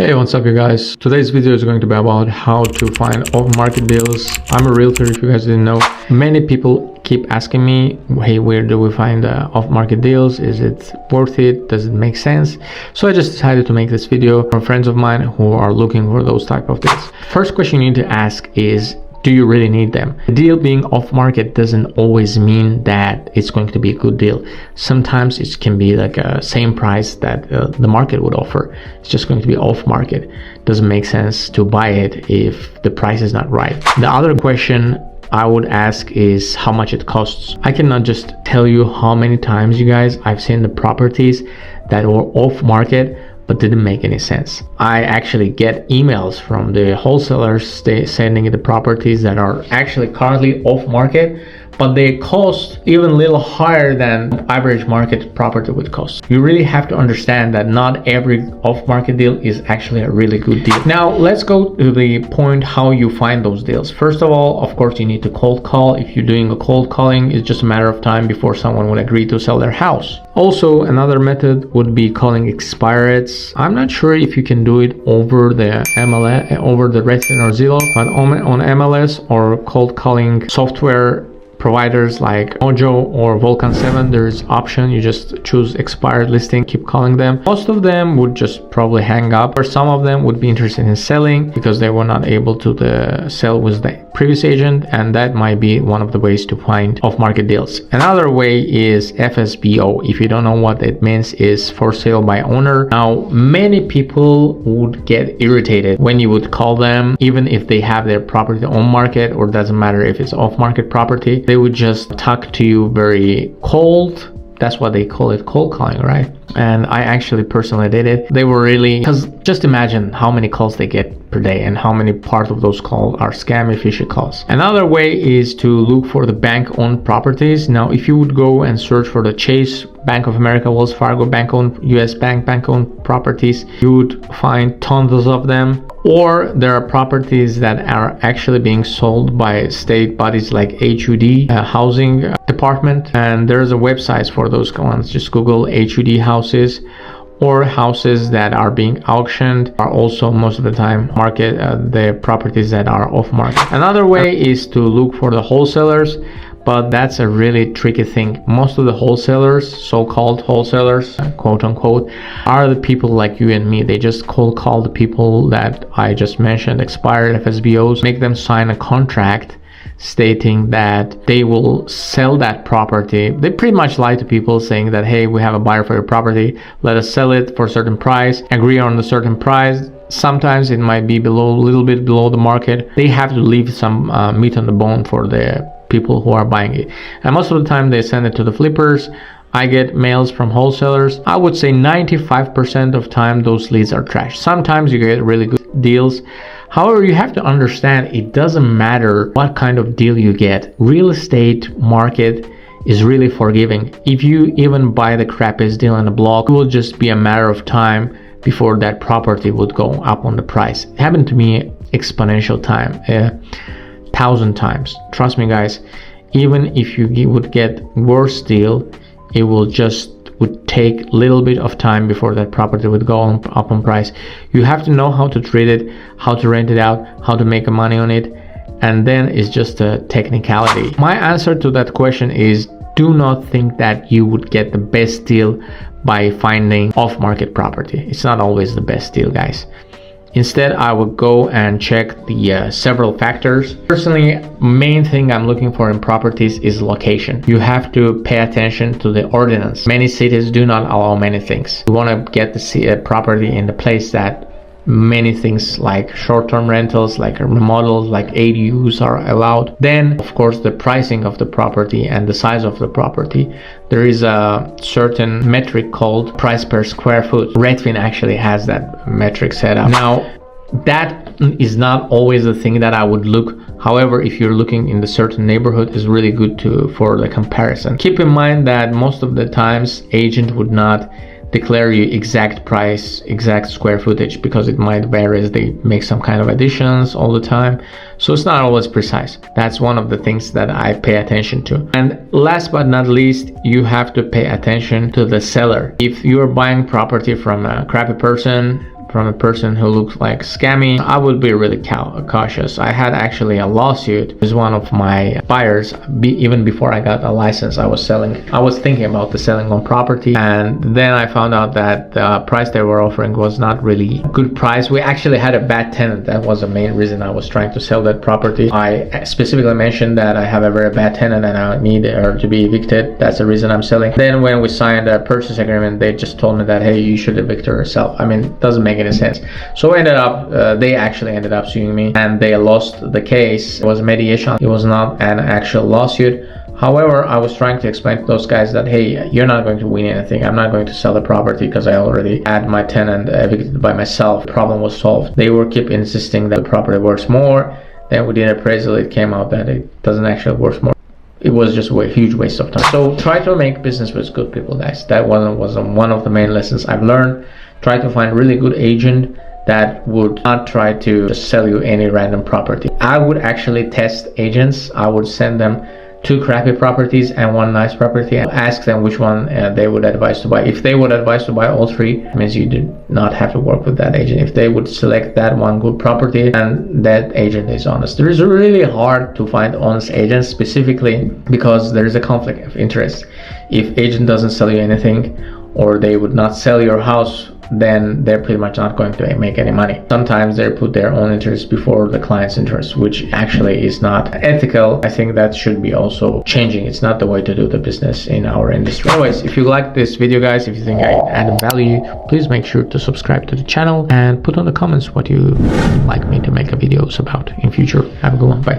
Hey, what's up you guys? Today's video is going to be about how to find off-market deals. I'm a realtor, if you guys didn't know. Many people keep asking me, hey, where do we find off-market deals? Is it worth it? Does it make sense? So I just decided to make this video for friends of mine who are looking for those type of deals. First question you need to ask is, do you really need them? The deal being off market doesn't always mean that it's going to be a good deal. Sometimes it can be like a same price that the market would offer. It's just going to be off market. Doesn't make sense to buy it if the price is not right. The other question I would ask is how much it costs. I cannot just tell you how many times, you guys, I've seen the properties that were off market but didn't make any sense. I actually get emails from the wholesalers sending the properties that are actually currently off market, but they cost even a little higher than average market property would cost. You really have to understand that not every off-market deal is actually a really good deal. Now let's go to the point how you find those deals. First of all, of course, you need to cold call. If you're doing a cold calling, it's just a matter of time before someone would agree to sell their house. Also, another method would be calling expirates. I'm not sure if you can do it over the MLS, over the Redfin or Zillow, but on MLS or cold calling software providers like Mojo or Vulcan 7, there's option. You just choose expired listing, keep calling them. Most of them would just probably hang up, or some of them would be interested in selling because they were not able to sell with the previous agent, and that might be one of the ways to find off-market deals. Another way is FSBO. If you don't know what it means, is for sale by owner. Now many people would get irritated when you would call them, even if they have their property on market, or doesn't matter if it's off-market property. They would just talk to you very cold. That's what they call it, cold calling, right? And I actually personally did it. They were really, because just imagine how many calls they get per day and how many part of those calls are scammy, fishy calls. Another way is to look for the bank-owned properties. Now, if you would go and search for the Chase, Bank of America, Wells Fargo, bank-owned, US Bank, bank-owned properties, you would find tons of them. Or there are properties that are actually being sold by state bodies like HUD, housing department, and there's a website for those ones. Just Google HUD houses, or houses that are being auctioned are also most of the time market the properties that are off market. Another way is to look for the wholesalers, but that's a really tricky thing. Most of the wholesalers, so-called wholesalers, quote unquote, are the people like you and me. They just cold call the people that I just mentioned, expired FSBOs, make them sign a contract stating that they will sell that property. They pretty much lie to people saying that, hey, we have a buyer for your property, let us sell it for a certain price, agree on a certain price. Sometimes it might be a little bit below the market. They have to leave some meat on the bone for the people who are buying it, and most of the time they send it to the flippers. I get mails from wholesalers. I would say 95% of time those leads are trash. Sometimes you get really good deals. However, you have to understand it doesn't matter what kind of deal you get. Real estate market is really forgiving. If you even buy the crappiest deal in the block, it will just be a matter of time before that property would go up on the price. It happened to me exponential time, 1,000 times. Trust me, guys. Even if you would get worse deal, it would take a little bit of time before that property would go up on price. You have to know how to treat it, how to rent it out, how to make money on it, and then it's just a technicality. My answer to that question is, do not think that you would get the best deal by finding off-market property. It's not always the best deal, guys. Instead, I would go and check the several factors. Personally, main thing I'm looking for in properties is location. You have to pay attention to the ordinance. Many cities do not allow many things. You want to get the property in the place that many things like short-term rentals, like remodels, like ADUs are allowed. Then, of course, the pricing of the property and the size of the property. There is a certain metric called price per square foot. Redfin actually has that metric set up. Now, that is not always the thing that I would look. However, if you're looking in the certain neighborhood, is really good for the comparison. Keep in mind that most of the times agent would not declare you exact price, exact square footage, because it might vary as they make some kind of additions all the time. So it's not always precise. That's one of the things that I pay attention to. And last but not least, you have to pay attention to the seller. If you're buying property from a crappy person, from a person who looks like scammy, I would be really cautious. I had actually a lawsuit with one of my buyers. Even before I got a license, I was thinking about the selling on property, and then I found out that the price they were offering was not really a good price. We actually had a bad tenant. That was the main reason I was trying to sell that property. I specifically mentioned that I have a very bad tenant and I need her to be evicted. That's the reason I'm selling. Then when we signed a purchase agreement, they just told me that, hey, you should evict her yourself. I mean, it doesn't make any sense. So they actually ended up suing me, and they lost the case. It was mediation. It was not an actual lawsuit. However, I was trying to explain to those guys that, hey, you're not going to win anything. I'm not going to sell the property because I already had my tenant evicted by myself. The problem was solved. They were keep insisting that the property worth more. Then we did appraisal. It came out that it doesn't actually worth more. It was just a huge waste of time. So try to make business with good people, guys. That was one of the main lessons I've learned. Try to find really good agent that would not try to sell you any random property. I would actually test agents. I would send them 2 crappy properties and 1 nice property and ask them which one they would advise to buy. If they would advise to buy all 3, it means you did not have to work with that agent. If they would select that one good property and that agent is honest. It is really hard to find honest agents, specifically because there is a conflict of interest. If agent doesn't sell you anything, or they would not sell your house, then they're pretty much not going to make any money. Sometimes they put their own interest before the client's interest, which actually is not ethical. I think that should be also changing. It's not the way to do the business in our industry. Anyways, if you like this video, guys, if you think I added value, please make sure to subscribe to the channel and put on the comments what you like me to make videos about in future. Have a good one. Bye.